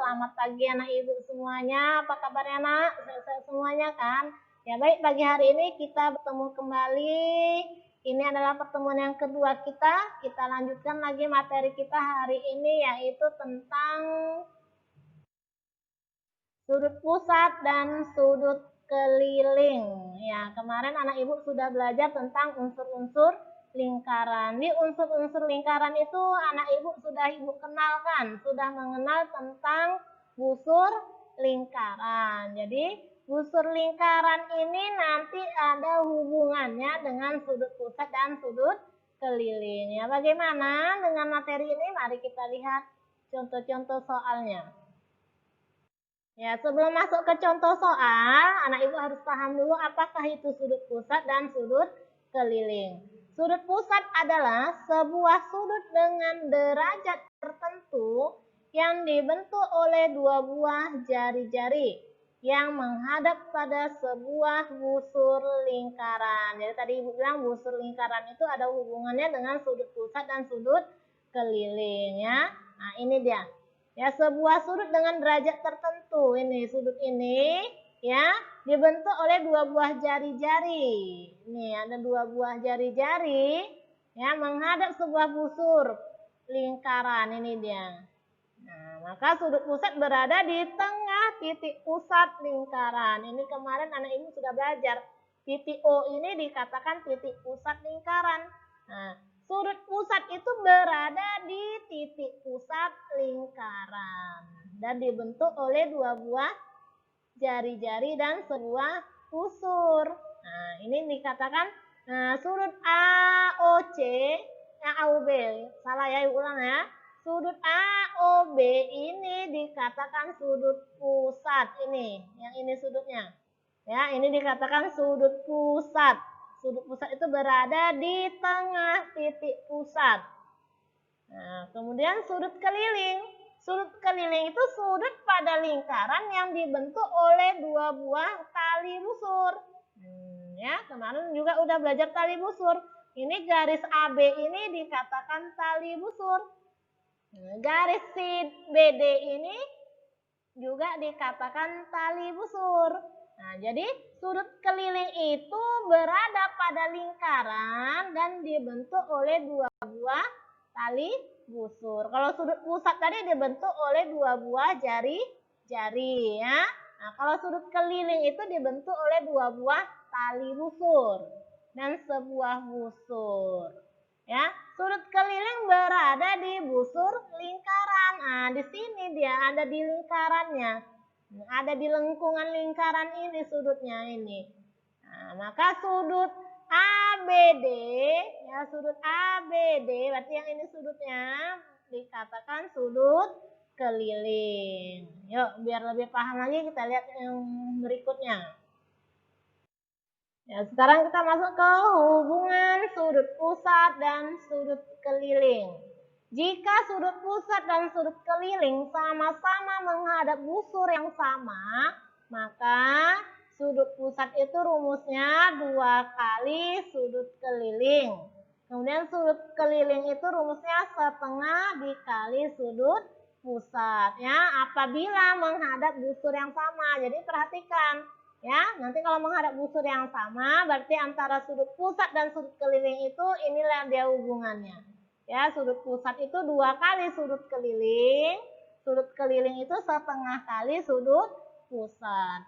Selamat pagi anak ibu semuanya. Apa kabarnya nak? Sehat semuanya kan? Ya baik, pagi hari ini kita bertemu kembali. Ini adalah pertemuan yang kedua kita. Kita lanjutkan lagi materi kita hari ini, yaitu tentang sudut pusat dan sudut keliling. Ya, kemarin anak ibu sudah belajar tentang unsur-unsur lingkaran. Di unsur-unsur lingkaran itu anak ibu sudah kenalkan, sudah mengenal tentang busur lingkaran. Jadi busur lingkaran ini nanti ada hubungannya dengan sudut pusat dan sudut keliling. Ya, bagaimana dengan materi ini? Mari kita lihat contoh-contoh soalnya. Ya, sebelum masuk ke contoh soal, anak ibu harus paham dulu apakah itu sudut pusat dan sudut keliling. Sudut pusat adalah sebuah sudut dengan derajat tertentu yang dibentuk oleh dua buah jari-jari yang menghadap pada sebuah busur lingkaran. Jadi tadi ibu bilang busur lingkaran itu ada hubungannya dengan sudut pusat dan sudut keliling ya. Nah, ini dia. Ya, sebuah sudut dengan derajat tertentu. Ini sudut ini ya dibentuk oleh dua buah jari-jari. Ini ada dua buah jari-jari ya menghadap sebuah busur lingkaran. Ini dia. Nah, maka sudut pusat berada di tengah titik pusat lingkaran. Ini kemarin anak ibu sudah belajar. Titik O ini dikatakan titik pusat lingkaran. Nah, sudut pusat itu berada di titik pusat lingkaran dan dibentuk oleh dua buah jari-jari dan sebuah busur. Nah, ini dikatakan sudut AOC, AOB. Salah ya, ulang ya. Sudut AOB ini dikatakan sudut pusat ini. Yang ini sudutnya. Ya, ini dikatakan sudut pusat. Sudut pusat itu berada di tengah titik pusat. Nah, kemudian sudut keliling. Sudut keliling itu sudut pada lingkaran yang dibentuk oleh dua buah tali busur. Ya, kemarin juga udah belajar tali busur. Ini garis AB ini dikatakan tali busur. Garis BD ini juga dikatakan tali busur. Nah, jadi sudut keliling itu berada pada lingkaran dan dibentuk oleh dua buah tali busur. Kalau sudut pusat tadi dibentuk oleh dua buah jari-jari ya. Nah, kalau sudut keliling itu dibentuk oleh dua buah tali busur dan sebuah busur. Ya, sudut keliling berada di busur lingkaran. Nah, di sini dia ada di lingkarannya. Ada di lengkungan lingkaran ini sudutnya ini. Nah, maka sudut ABD, ya sudut ABD, berarti yang ini sudutnya dikatakan sudut keliling. Yuk, biar lebih paham lagi kita lihat yang berikutnya. Ya, sekarang kita masuk ke hubungan sudut pusat dan sudut keliling. Jika sudut pusat dan sudut keliling sama-sama menghadap busur yang sama, maka sudut pusat itu rumusnya 2 kali sudut keliling. Kemudian sudut keliling itu rumusnya setengah dikali sudut pusat. Ya, apabila menghadap busur yang sama. Jadi perhatikan. Ya, nanti kalau menghadap busur yang sama, berarti antara sudut pusat dan sudut keliling itu inilah dia hubungannya. Ya, sudut pusat itu 2 kali sudut keliling itu setengah kali sudut pusat.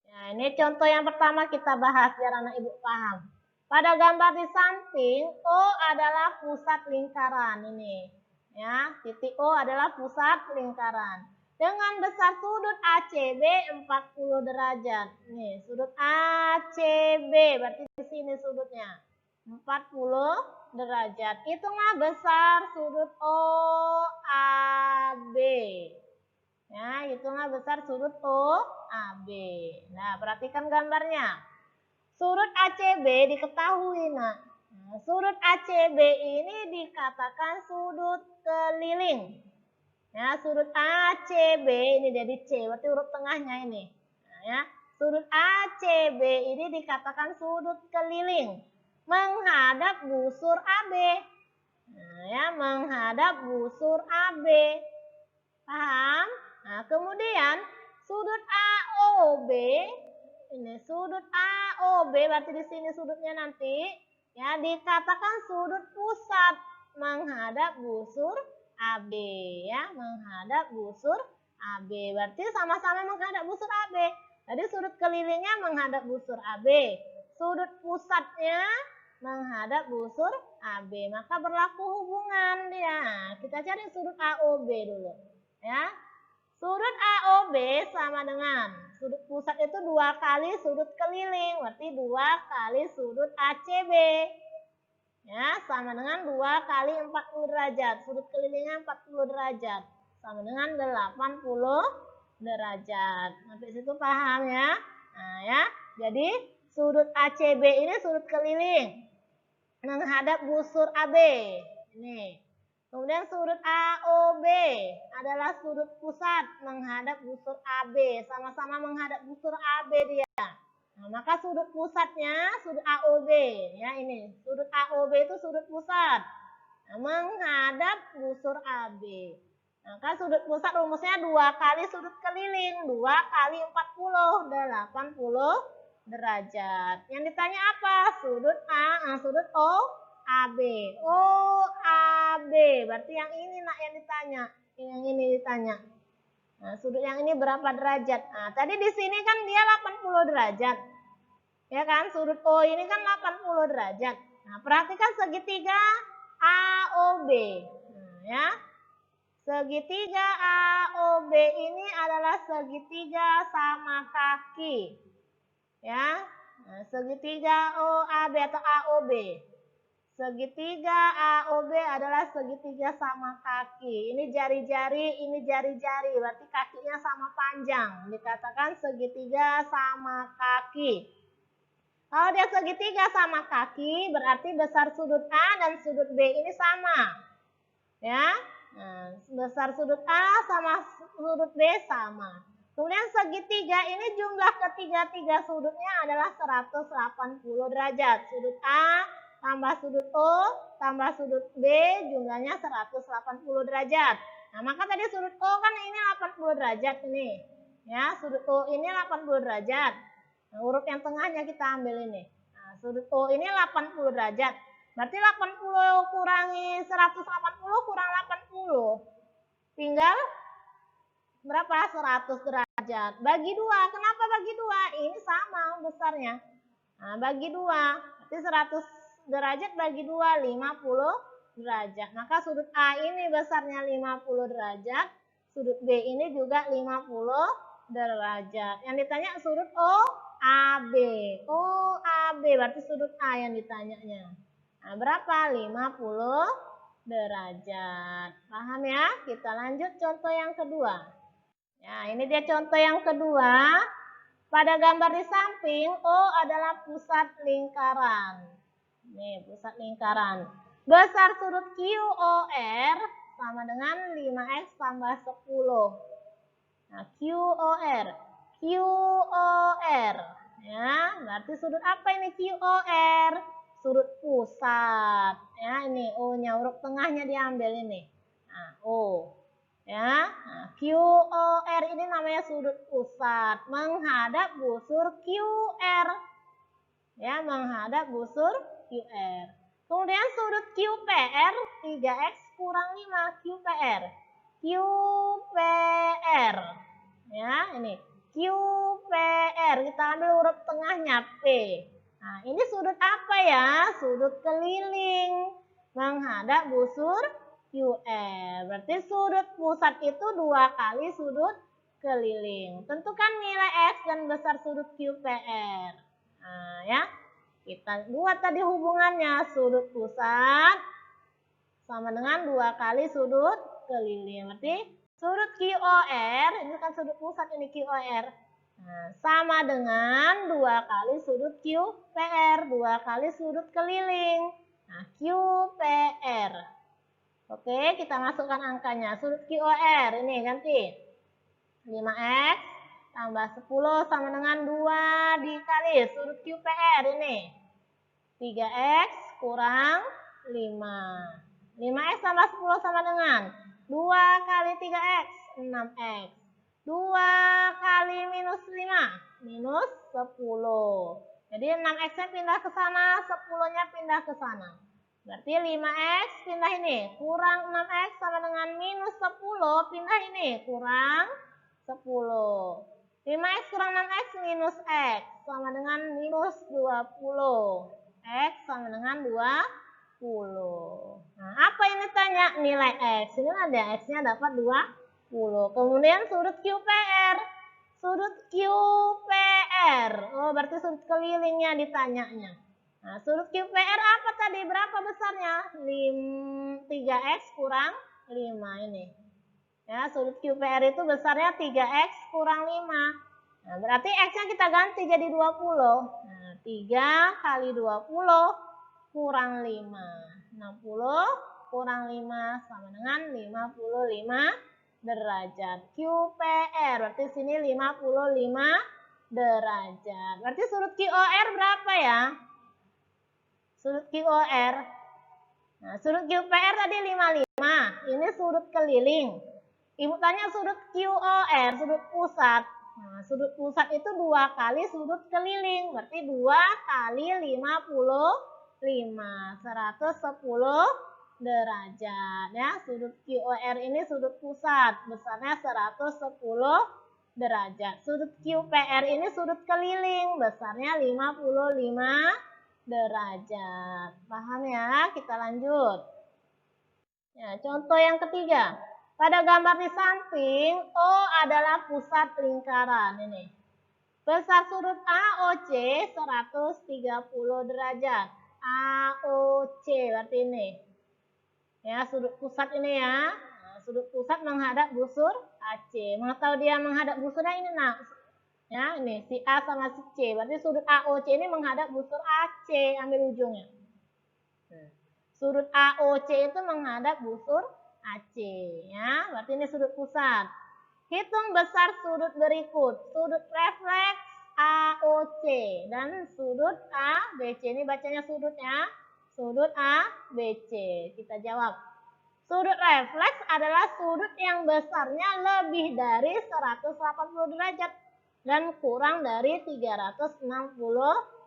Ya, ini contoh yang pertama kita bahas biar anak ibu paham. Pada gambar di samping, O adalah pusat lingkaran ini. Ya, titik O adalah pusat lingkaran. Dengan besar sudut ACB 40 derajat. Nih, sudut ACB berarti di sini sudutnya 40 derajat. Hitunglah besar sudut OAB. Ya, hitunglah besar sudut OAB. Nah, perhatikan gambarnya. Sudut ACB diketahui, nak. Nah, sudut ACB ini dikatakan sudut keliling. Ya, sudut ACB ini jadi C, berarti huruf tengahnya ini. Nah, ya, sudut ACB ini dikatakan sudut keliling menghadap busur AB. Nah, ya, menghadap busur AB. kemudian sudut AOB, ini sudut AOB berarti di sini sudutnya nanti ya dikatakan sudut pusat menghadap busur AB ya, menghadap busur AB. Berarti sama-sama menghadap busur AB. Tadi sudut kelilingnya menghadap busur AB. Sudut pusatnya menghadap busur AB. Maka berlaku hubungan dia. Kita cari sudut AOB dulu. Ya. Sudut AOB sama dengan sudut pusat itu 2 kali sudut keliling. Berarti 2 kali sudut ACB. Ya, sama dengan 2 kali 40 derajat. Sudut kelilingnya 40 derajat. Sama dengan 80 derajat. Sampai situ paham ya? Nah, ya. Jadi, sudut ACB ini sudut keliling menghadap busur AB. Ini. Kemudian sudut AOB adalah sudut pusat menghadap busur AB. Sama-sama menghadap busur AB dia. Nah, maka sudut pusatnya sudut AOB. Ya, ini. Sudut AOB itu sudut pusat. Nah, menghadap busur AB. Maka sudut pusat rumusnya 2 kali sudut keliling. 2 kali 40. 80 derajat. Yang ditanya apa? Sudut A, sudut O, AB. OAB. Berarti yang ini nak yang ditanya. Yang ini ditanya. Nah, sudut yang ini berapa derajat? Nah, tadi di sini kan dia 80 derajat. Ya kan? Sudut O ini kan 80 derajat. Nah, perhatikan segitiga AOB. Nah, ya. Segitiga AOB ini adalah segitiga sama kaki. Ya. Nah, segitiga OAB atau AOB. Segitiga AOB adalah segitiga sama kaki. Ini jari-jari, ini jari-jari. Berarti kakinya sama panjang. Dikatakan segitiga sama kaki. Kalau dia segitiga sama kaki, berarti besar sudut A dan sudut B ini sama. Ya, nah, besar sudut A sama sudut B sama. Kemudian segitiga ini jumlah ketiga-tiga sudutnya adalah 180 derajat. Sudut A tambah sudut O, tambah sudut B, jumlahnya 180 derajat. Nah, maka tadi sudut O kan ini 80 derajat ini. Ya, sudut O ini 80 derajat. Nah, urut yang tengahnya kita ambil ini. Nah, sudut O ini 80 derajat. Berarti 80 kurangi 180 kurang 80. Tinggal berapa? 100 derajat. Bagi 2. Kenapa bagi 2? Ini sama besarnya. Nah, bagi 2. Berarti 100 derajat bagi 2, 50 derajat. Maka sudut A ini besarnya 50 derajat. Sudut B ini juga 50 derajat. Yang ditanya sudut OAB. OAB berarti sudut A yang ditanyanya. Nah, berapa? 50 derajat. Paham ya? Kita lanjut contoh yang kedua. Ya, ini dia contoh yang kedua. Pada gambar di samping, O adalah pusat lingkaran. Nih, pusat lingkaran. Besar sudut QOR sama dengan 5X tambah 10. Nah, QOR. QOR. Ya, berarti sudut apa ini QOR? Sudut pusat. Ya, ini O-nya, huruf tengahnya diambil ini. Nah, O. Ya, nah, QOR ini namanya sudut pusat menghadap busur QR. Ya, menghadap busur QR. Kemudian sudut QPR 3X kurang 5 QPR. QPR. Ya, ini QPR. Kita ambil huruf tengahnya P. Nah, ini sudut apa ya? Sudut keliling menghadap busur QR. Berarti sudut pusat itu 2 kali sudut keliling. Tentukan nilai X dan besar sudut QPR. Nah, ya. Kita buat tadi hubungannya. Sudut pusat sama dengan 2 kali sudut keliling. Berarti sudut QOR, ini kan sudut pusat ini QOR. Nah, sama dengan 2 kali sudut QPR, 2 kali sudut keliling. Nah, QPR. Oke, kita masukkan angkanya. Sudut QOR ini ganti. 5X tambah 10 sama dengan 2 dikali sudut QPR ini. 3X kurang 5. 5X tambah 10 sama dengan 2 kali 3X, 6X. 2 kali minus 5, minus 10. Jadi 6x-nya pindah ke sana, 10-nya pindah ke sana. Berarti 5x pindah ini, kurang 6x sama dengan minus 10, pindah ini, kurang 10. 5x kurang 6x minus x, sama dengan minus 20. X sama dengan 20. Nah, apa ini tanya? Nilai x. Ini ada x-nya dapat 20. Kemudian sudut QPR. Sudut QPR. Oh, berarti sudut kelilingnya ditanyanya. Nah, sudut QPR apa tadi? Berapa besarnya? 3x kurang 5 ini. Ya, sudut QPR itu besarnya 3x kurang 5. Nah, berarti x-nya kita ganti jadi 20. Nah, 3 kali 20 kurang 5. 60 kurang 5 sama dengan 55 derajat. QPR, berarti sini 55 derajat. Berarti sudut QOR berapa ya? Sudut QOR. Nah, sudut QPR tadi 55. Ini sudut keliling. Ibu tanya sudut QOR, sudut pusat. Nah, sudut pusat itu 2 kali sudut keliling. Berarti 2 kali 55. 110 derajat. Ya, sudut QOR ini sudut pusat. Besarnya 110 derajat. Sudut QPR ini sudut keliling. Besarnya 55 derajat. Paham ya? Kita lanjut. Ya, contoh yang ketiga. Pada gambar di samping, O adalah pusat lingkaran. Ini. Besar sudut AOC 130 derajat. AOC berarti ini. Ya, sudut pusat ini ya. Nah, sudut pusat menghadap busur AC. Mau tahu dia menghadap busurnya ini, nak? Ya, ini si A sama si C. Berarti sudut AOC ini menghadap busur AC. Ambil ujungnya. Sudut AOC itu menghadap busur AC. Ya, berarti ini sudut pusat. Hitung besar sudut berikut. Sudut refleks AOC dan sudut ABC. Ini bacanya sudutnya. Sudut ABC. Kita jawab. Sudut refleks adalah sudut yang besarnya lebih dari 180 derajat dan kurang dari 360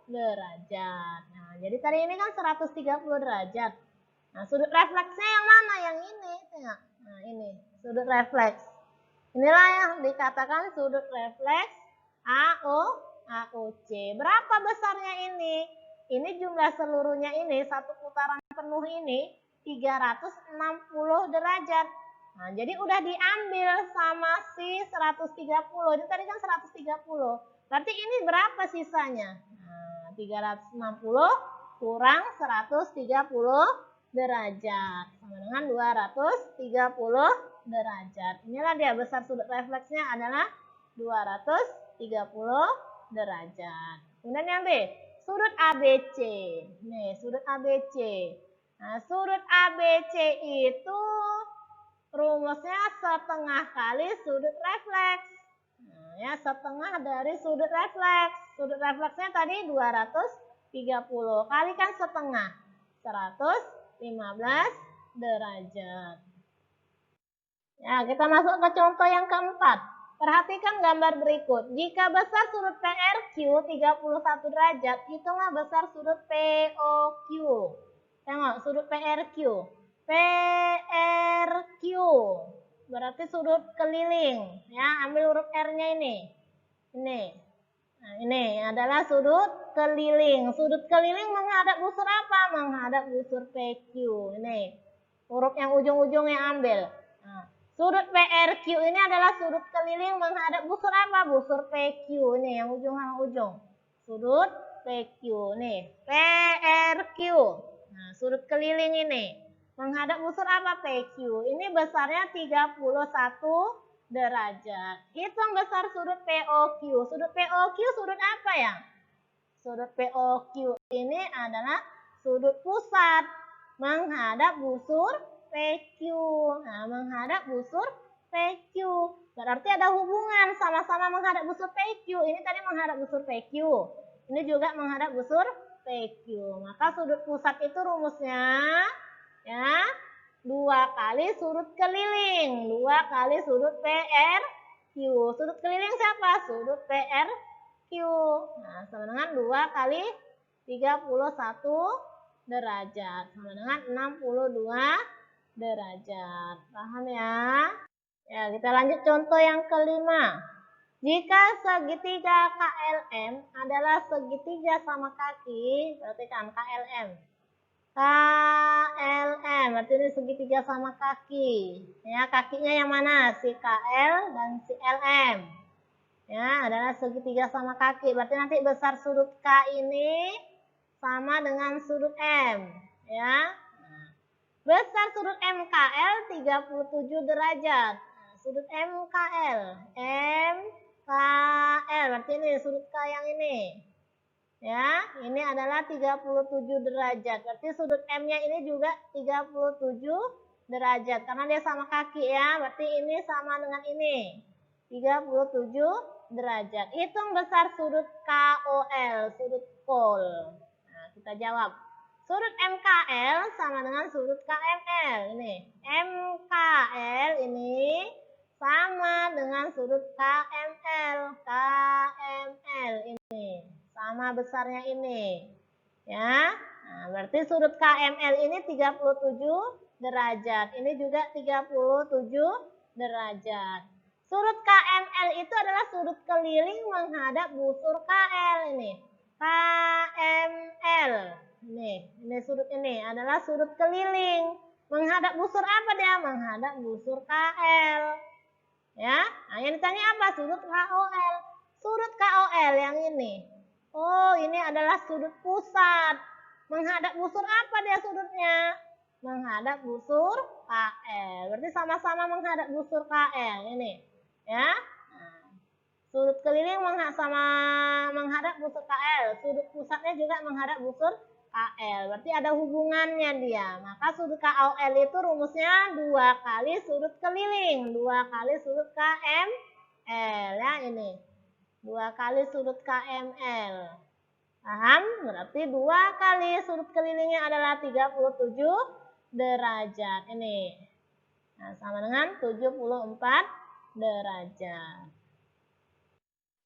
derajat. Nah, jadi tadi ini kan 130 derajat. Nah, sudut refleksnya yang mana? Yang ini. Tengok. Nah, ini sudut refleks. Inilah yang dikatakan sudut refleks AOC. Berapa besarnya ini? Ini jumlah seluruhnya ini, satu putaran penuh ini 360 derajat. Nah, jadi udah diambil sama si 130. Ini tadi kan 130. Berarti ini berapa sisanya? Nah, 360 kurang 130 derajat. Sama dengan 230 derajat. Inilah dia besar sudut refleksnya adalah 230 derajat. Kemudian yang B, sudut ABC. Nih, sudut ABC. Nah, sudut ABC itu rumusnya setengah kali sudut refleks. Nah, ya, setengah dari sudut refleks. Sudut refleksnya tadi 230. Kalikan setengah. 115 derajat. Ya, kita masuk ke contoh yang keempat. Perhatikan gambar berikut. Jika besar sudut PRQ 31 derajat, hitunglah besar sudut POQ. Tengok, sudut PRQ. PRQ berarti sudut keliling. Ya, ambil huruf R-nya ini. Ini. Nah, ini adalah sudut keliling. Sudut keliling menghadap busur apa? Menghadap busur PQ. Ini. Huruf yang ujung-ujungnya ambil. Nah, sudut PRQ ini adalah sudut keliling menghadap busur apa? Busur PQ. Ini yang ujung-ujung. Sudut PQ. Nih, PRQ. Nah, sudut keliling ini menghadap busur apa? PQ. Ini besarnya 31 derajat. Hitung besar sudut POQ. Sudut POQ sudut apa ya? Sudut POQ ini adalah sudut pusat menghadap busur PQ. Nah, menghadap busur PQ. Berarti ada hubungan sama-sama menghadap busur PQ. Ini tadi menghadap busur PQ. Ini juga menghadap busur PQ. Maka sudut pusat itu rumusnya ya 2 kali sudut keliling. 2 kali sudut PRQ. Sudut keliling siapa? Sudut PRQ. Nah, sama dengan 2 kali 31 derajat. Sama dengan 62 derajat. Paham ya? Ya, kita lanjut contoh yang kelima. Jika segitiga KLM adalah segitiga sama kaki, berarti kan KLM. KLM, berarti ini segitiga sama kaki. Ya, kakinya yang mana? Si KL dan si LM. Ya, adalah segitiga sama kaki. Berarti nanti besar sudut K ini sama dengan sudut M. Ya. Besar sudut MKL 37 derajat. Sudut MKL. MKL, berarti ini sudut K yang ini. Ya, ini adalah 37 derajat. Berarti sudut M-nya ini juga 37 derajat. Karena dia sama kaki ya. Berarti ini sama dengan ini. 37 derajat. Hitung besar sudut KOL, sudut KOL. Nah, kita jawab. Sudut MKL sama dengan sudut KML. Ini. MKL ini sama dengan sudut KML. KML ini. Sama besarnya ini. Ya. Nah, berarti sudut KML ini 37 derajat. Ini juga 37 derajat. Sudut KML itu adalah sudut keliling menghadap busur KL ini. KML. Ini sudut ini adalah sudut keliling. Menghadap busur apa dia? Menghadap busur KL. Ya. Nah, yang ditanya apa? Sudut KOL. Sudut KOL yang ini. Oh, ini adalah sudut pusat. Menghadap busur apa dia sudutnya? Menghadap busur KL. Berarti sama-sama menghadap busur KL ini. Ya. Nah, sudut keliling sama menghadap busur KL. Sudut pusatnya juga menghadap busur KL. Berarti ada hubungannya dia. Maka sudut KOL itu rumusnya 2 kali sudut keliling. 2 kali sudut KML. Ya ini. 2 kali sudut KML. Paham? Berarti 2 kali sudut kelilingnya adalah 37 derajat. Ini. Nah, sama dengan 74 derajat.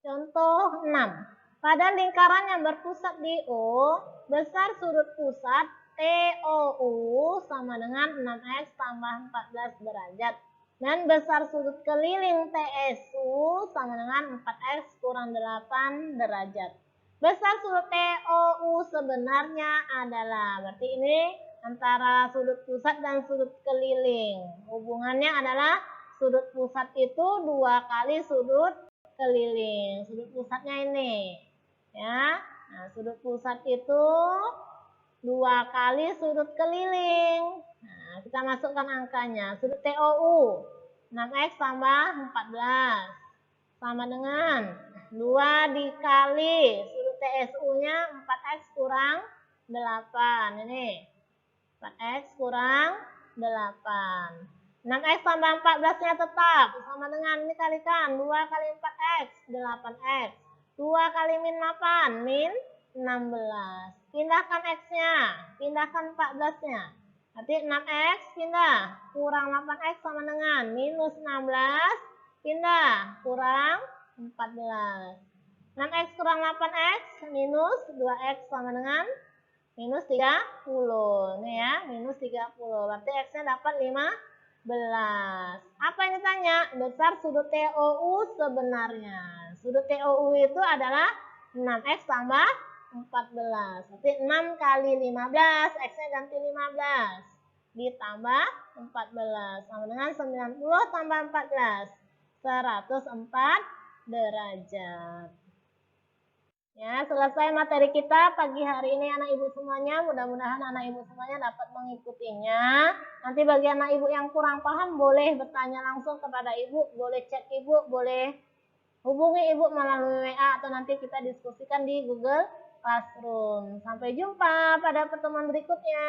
Contoh 6. Pada lingkaran yang berpusat di O, besar sudut pusat TOU sama dengan 6X tambah 14 derajat. Dan besar sudut keliling TSU sama dengan 4X kurang 8 derajat. Besar sudut TOU sebenarnya adalah, berarti ini antara sudut pusat dan sudut keliling. Hubungannya adalah sudut pusat itu 2 kali sudut keliling. Sudut pusatnya ini. Ya. Nah, sudut pusat itu 2 kali sudut keliling. Nah, kita masukkan angkanya. Sudut TOU 6X tambah 14 sama dengan 2 dikali sudut TSU-nya 4X kurang 8. Ini 4X kurang 8. 6X tambah 14-nya tetap sama dengan ini kalikan 2 kali 4X 8X. 2 kali min 8 min 16. Pindahkan X-nya, pindahkan 14-nya. Berarti 6X pindah, kurang 8X sama dengan minus 16, pindah, kurang 14. 6X kurang 8X, minus 2X sama dengan minus 30. Ini ya, minus 30. Berarti X-nya dapat 15. Apa yang ditanya? Besar sudut TOU sebenarnya. Sudut TOU itu adalah 6X tambah 14. Berarti 6 kali 15, X-nya ganti 15. Ditambah 14. Sama dengan 90 tambah 14. 104 derajat. Ya, selesai materi kita pagi hari ini anak ibu semuanya. Mudah-mudahan anak ibu semuanya dapat mengikutinya. Nanti bagi anak ibu yang kurang paham boleh bertanya langsung kepada ibu, boleh chat ibu, boleh hubungi ibu melalui WA atau nanti kita diskusikan di Google Classroom. Sampai jumpa pada pertemuan berikutnya.